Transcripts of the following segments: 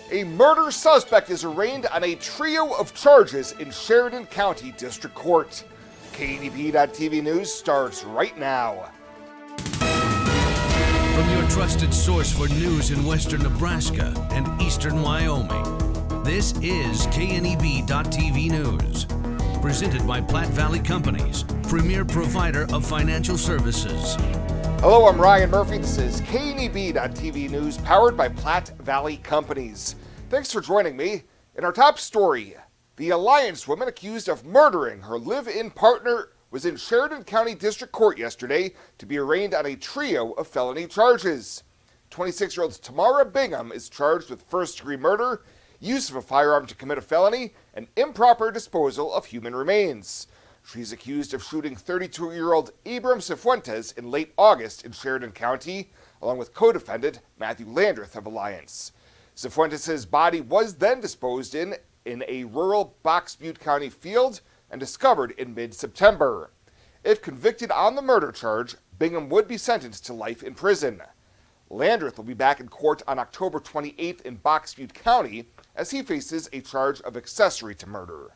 A murder suspect is arraigned on a trio of charges in Sheridan County District Court. KNEB.TV News starts right now. From your trusted source for news in western Nebraska and eastern Wyoming, this is KNEB.TV News. Presented by Platte Valley Companies, premier provider of financial services. Hello, I'm Ryan Murphy. This is KNEB.TV News, powered by Platte Valley Companies. Thanks for joining me. In our top story, the Alliance woman accused of murdering her live-in partner was in Sheridan County District Court yesterday to be arraigned on a trio of felony charges. 26-year-old Tamara Bingham is charged with first-degree murder, use of a firearm to commit a felony, and improper disposal of human remains. She's accused of shooting 32-year-old Abram Cifuentes in late August in Sheridan County, along with co-defendant Matthew Landreth of Alliance. Cifuentes' body was then disposed in a rural Box Butte County field and discovered in mid-September. If convicted on the murder charge, Bingham would be sentenced to life in prison. Landreth will be back in court on October 28th in Box Butte County as he faces a charge of accessory to murder.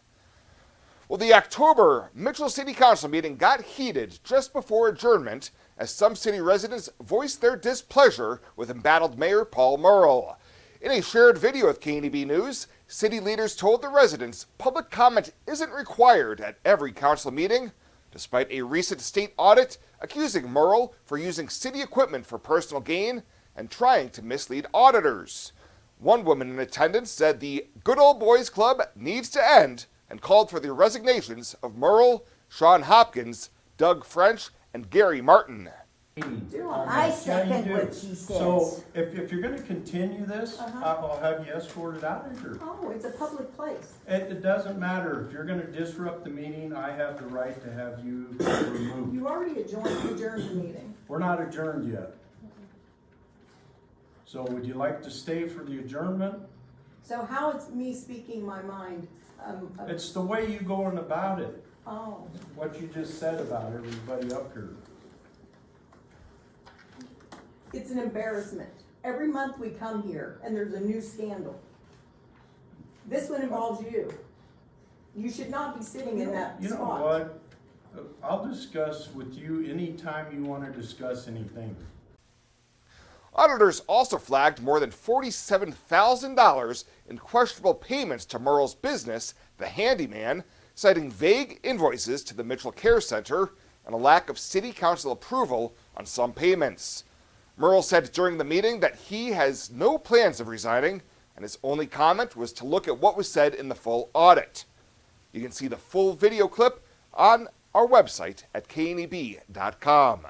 Well, the October Mitchell City Council meeting got heated just before adjournment as some city residents voiced their displeasure with embattled Mayor Paul Murrell. In a shared video with KNEB News, city leaders told the residents public comment isn't required at every council meeting, despite a recent state audit accusing Murrell for using city equipment for personal gain and trying to mislead auditors. One woman in attendance said the Good Old Boys Club needs to end and called for the resignations of Murrell, Sean Hopkins, Doug French, and Gary Martin. I second what she says. So if you're going to continue this, I'll have you escorted out of here. Oh, it's a public place. It doesn't matter. If you're going to disrupt the meeting, I have the right to have you removed. You already adjourned the meeting. We're not adjourned yet. So would you like to stay for the adjournment? So how is me speaking my mind? It's the way you going about it. Oh. What you just said about everybody up here. It's an embarrassment. Every month we come here and there's a new scandal. This one involves you. You should not be sitting in that spot. You know what? I'll discuss with you anytime you want to discuss anything. Auditors also flagged more than $47,000 in questionable payments to Murrell's business, The Handyman, citing vague invoices to the Mitchell Care Center and a lack of city council approval on some payments. Murrell said during the meeting that he has no plans of resigning, and his only comment was to look at what was said in the full audit. You can see the full video clip on our website at kneb.com.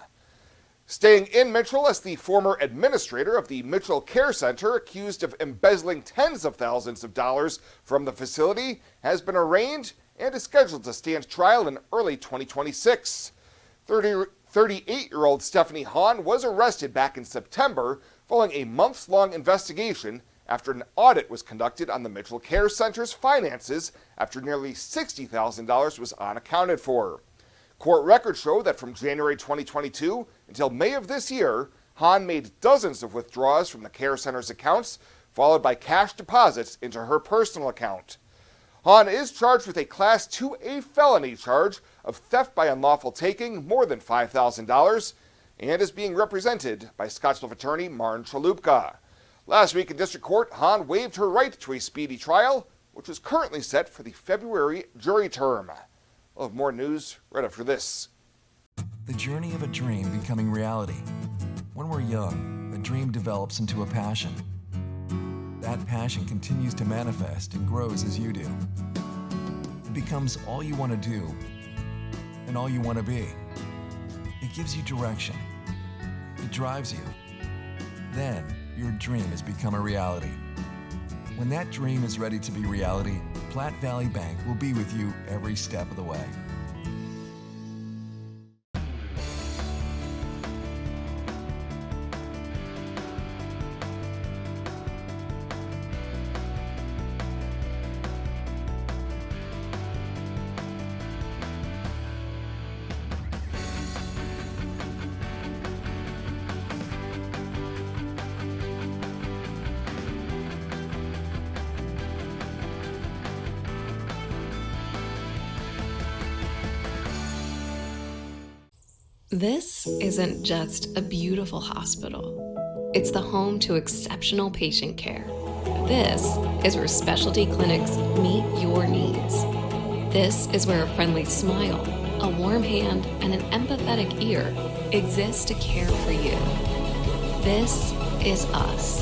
Staying in Mitchell, as the former administrator of the Mitchell Care Center, accused of embezzling tens of thousands of dollars from the facility, has been arraigned and is scheduled to stand trial in early 2026. 38-year-old Stephanie Hahn was arrested back in September following a months-long investigation after an audit was conducted on the Mitchell Care Center's finances after nearly $60,000 was unaccounted for. Court records show that from January 2022 until May of this year, Hahn made dozens of withdrawals from the care center's accounts, followed by cash deposits into her personal account. Hahn is charged with a Class 2A felony charge of theft by unlawful taking more than $5,000 and is being represented by Scottsbluff attorney Marn Chalupka. Last week in district court, Hahn waived her right to a speedy trial, which is currently set for the February jury term. We'll have more news right after this. The journey of a dream becoming reality. When we're young, a dream develops into a passion. That passion continues to manifest and grows as you do. It becomes all you want to do and all you want to be. It gives you direction. It drives you. Then your dream has become a reality. When that dream is ready to be reality, Platte Valley Bank will be with you every step of the way. This isn't just a beautiful hospital. It's the home to exceptional patient care. This is where specialty clinics meet your needs. This is where a friendly smile, a warm hand, and an empathetic ear exist to care for you. This is us.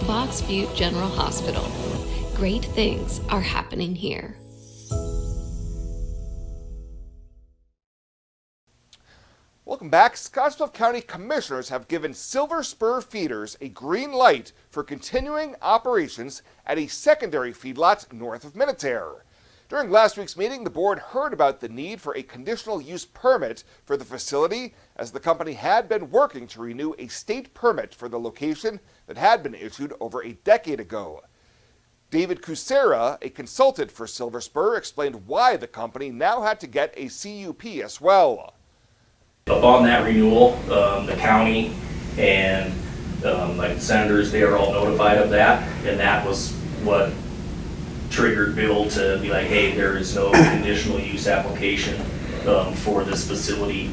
Box Butte General Hospital. Great things are happening here. Welcome back. Scottsbluff County Commissioners have given Silver Spur Feeders a green light for continuing operations at a secondary feedlot north of Minutair. During last week's meeting, the board heard about the need for a conditional use permit for the facility, as the company had been working to renew a state permit for the location that had been issued over a decade ago. David Kucera, a consultant for Silver Spur, explained why the company now had to get a CUP as well. Upon that renewal, the county and like the senators, they are all notified of that, and that was what triggered Bill to be like, hey, there is no conditional use application for this facility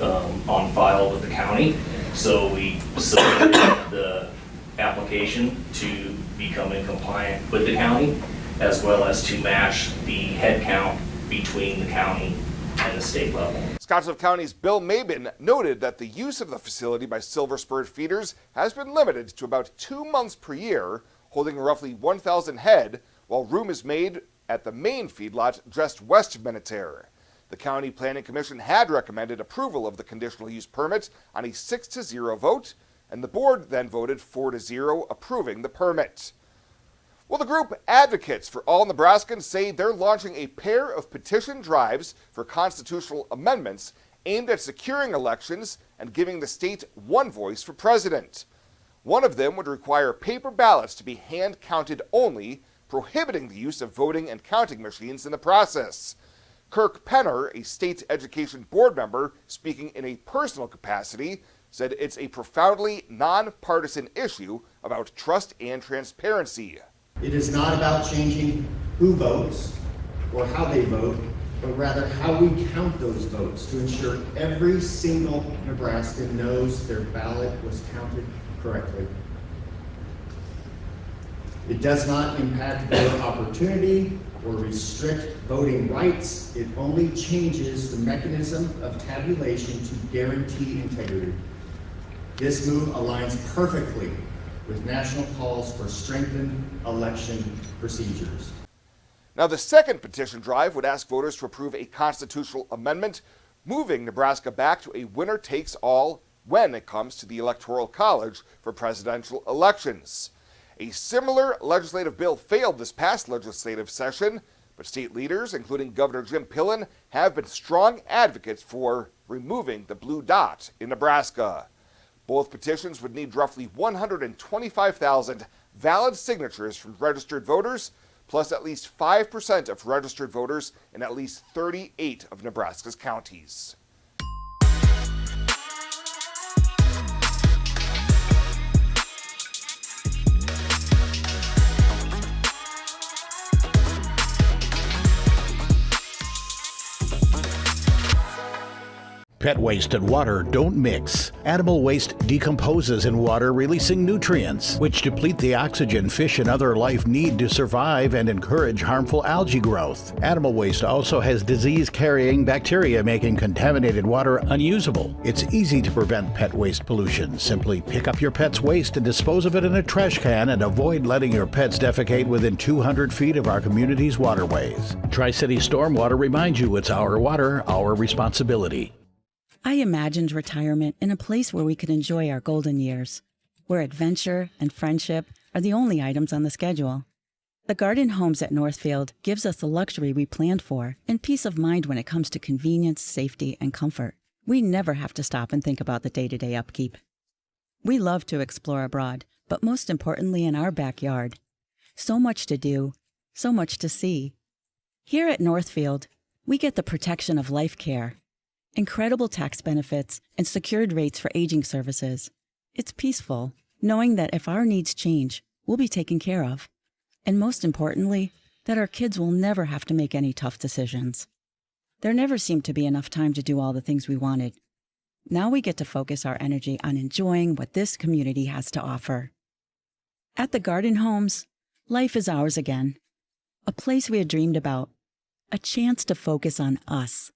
on file with the county. So we submitted the application to become in compliant with the county, as well as to match the head count between the county and the state level. Scottsbluff County's Bill Mabin noted that the use of the facility by Silver Spur Feeders has been limited to about 2 months per year, holding roughly 1,000 head, while room is made at the main feedlot just west of Minutair. The County Planning Commission had recommended approval of the conditional use permit on a 6-0 vote, and the board then voted 4-0 approving the permit. Well, the group Advocates for All Nebraskans say they're launching a pair of petition drives for constitutional amendments aimed at securing elections and giving the state one voice for president. One of them would require paper ballots to be hand-counted only, prohibiting the use of voting and counting machines in the process. Kirk Penner, a state education board member speaking in a personal capacity, said it's a profoundly nonpartisan issue about trust and transparency. It is not about changing who votes or how they vote, but rather how we count those votes to ensure every single Nebraskan knows their ballot was counted correctly. It does not impact voter opportunity or restrict voting rights. It only changes the mechanism of tabulation to guarantee integrity. This move aligns perfectly with national calls for strengthened election procedures. Now, the second petition drive would ask voters to approve a constitutional amendment moving Nebraska back to a winner-takes-all when it comes to the Electoral College for presidential elections. A similar legislative bill failed this past legislative session, but state leaders, including Governor Jim Pillen, have been strong advocates for removing the blue dot in Nebraska. Both petitions would need roughly 125,000 valid signatures from registered voters, plus at least 5% of registered voters in at least 38 of Nebraska's counties. Pet waste and water don't mix. Animal waste decomposes in water, releasing nutrients, which deplete the oxygen fish and other life need to survive and encourage harmful algae growth. Animal waste also has disease-carrying bacteria, making contaminated water unusable. It's easy to prevent pet waste pollution. Simply pick up your pet's waste and dispose of it in a trash can, and avoid letting your pets defecate within 200 feet of our community's waterways. Tri-City Stormwater reminds you it's our water, our responsibility. I imagined retirement in a place where we could enjoy our golden years, where adventure and friendship are the only items on the schedule. The Garden Homes at Northfield gives us the luxury we planned for and peace of mind when it comes to convenience, safety, and comfort. We never have to stop and think about the day-to-day upkeep. We love to explore abroad, but most importantly in our backyard. So much to do, so much to see. Here at Northfield, we get the protection of life care, incredible tax benefits, and secured rates for aging services. It's peaceful, knowing that if our needs change, we'll be taken care of. And most importantly, that our kids will never have to make any tough decisions. There never seemed to be enough time to do all the things we wanted. Now we get to focus our energy on enjoying what this community has to offer. At the Garden Homes, life is ours again. A place we had dreamed about. A chance to focus on us.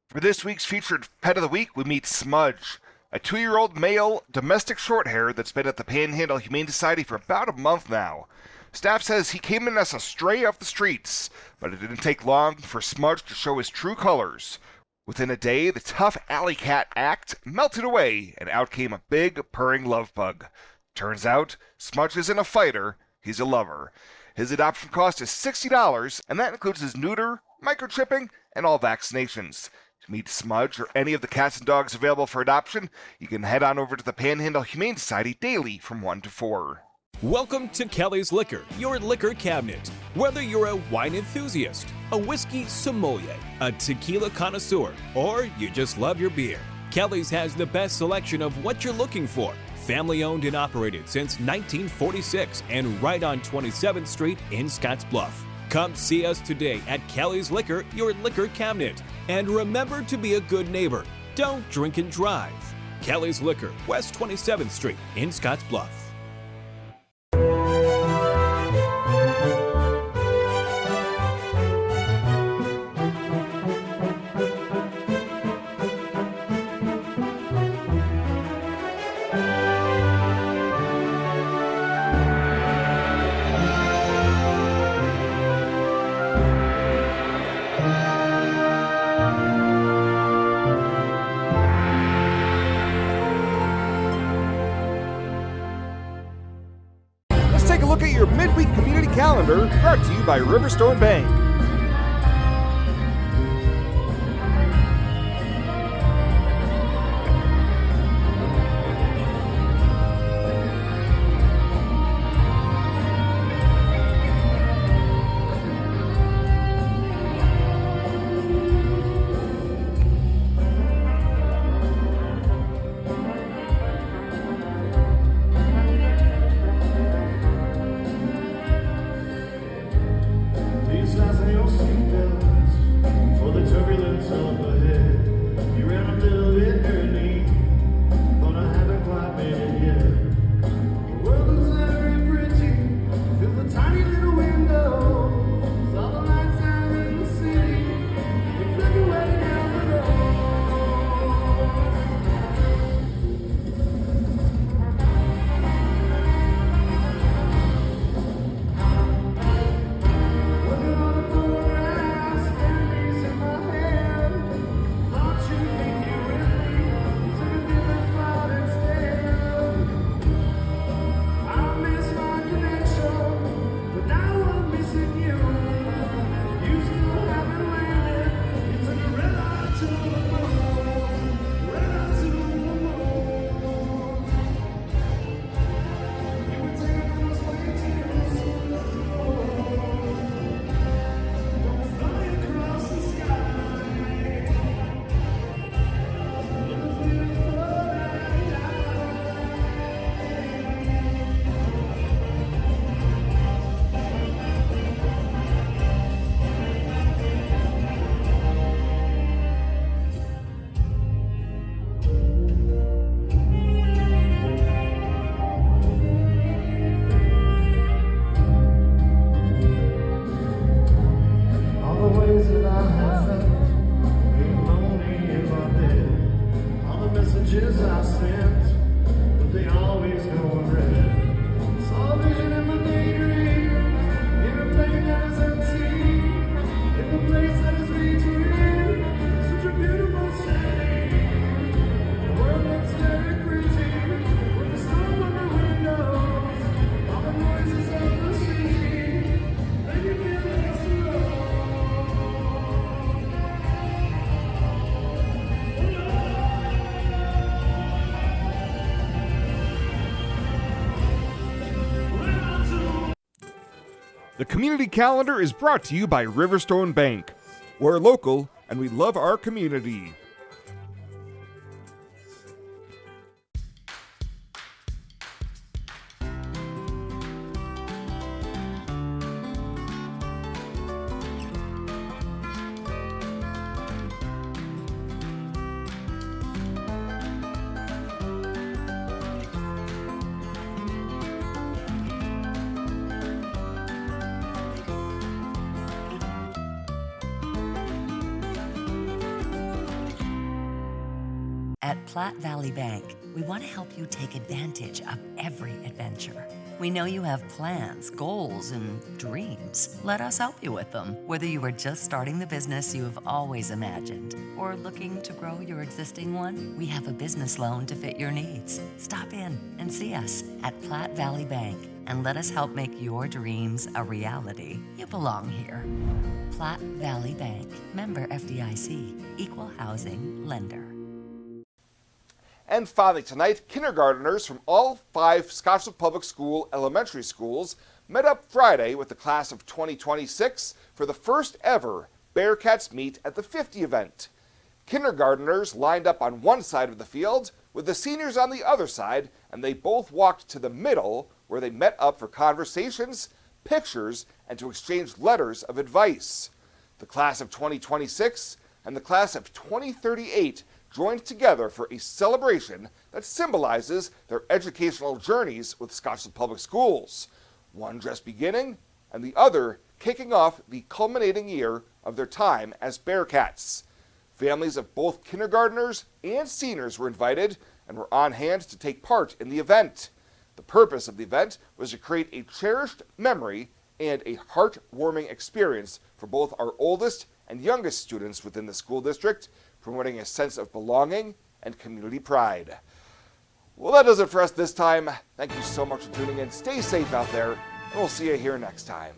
For this week's featured Pet of the Week, we meet Smudge, a 2-year-old male domestic shorthair that's been at the Panhandle Humane Society for about a month now. Staff says he came in as a stray off the streets, but it didn't take long for Smudge to show his true colors. Within a day, the tough alley cat act melted away, and out came a big, purring love bug. Turns out, Smudge isn't a fighter, he's a lover. His adoption cost is $60, and that includes his neuter, microchipping, and all vaccinations. To meet Smudge or any of the cats and dogs available for adoption, you can head on over to the Panhandle Humane Society daily from 1 to 4. Welcome to Kelly's Liquor, your liquor cabinet. Whether you're a wine enthusiast, a whiskey sommelier, a tequila connoisseur, or you just love your beer, Kelly's has the best selection of what you're looking for. Family owned and operated since 1946 and right on 27th Street in Scottsbluff. Come see us today at Kelly's Liquor, your liquor cabinet. And remember to be a good neighbor. Don't drink and drive. Kelly's Liquor, West 27th Street in Scottsbluff. Look at your midweek community calendar, brought to you by Riverstone Bank. These The community calendar is brought to you by Riverstone Bank. We're local and we love our community. At Platte Valley Bank, we want to help you take advantage of every adventure. We know you have plans, goals, and dreams. Let us help you with them. Whether you are just starting the business you have always imagined or looking to grow your existing one, we have a business loan to fit your needs. Stop in and see us at Platte Valley Bank and let us help make your dreams a reality. You belong here. Platte Valley Bank, member FDIC, equal housing lender. And finally tonight, kindergarteners from all 5 Scottsville Public School elementary schools met up Friday with the class of 2026 for the first ever Bearcats Meet at the 50 event. Kindergarteners lined up on one side of the field with the seniors on the other side, and they both walked to the middle where they met up for conversations, pictures, and to exchange letters of advice. The class of 2026 and the class of 2038 joined together for a celebration that symbolizes their educational journeys with Scottsville Public Schools, one just beginning and the other kicking off the culminating year of their time as Bearcats. Families of both kindergartners and seniors were invited and were on hand to take part in the event. The purpose of the event was to create a cherished memory and a heartwarming experience for both our oldest and youngest students within the school district, promoting a sense of belonging and community pride. Well, that does it for us this time. Thank you so much for tuning in. Stay safe out there, and we'll see you here next time.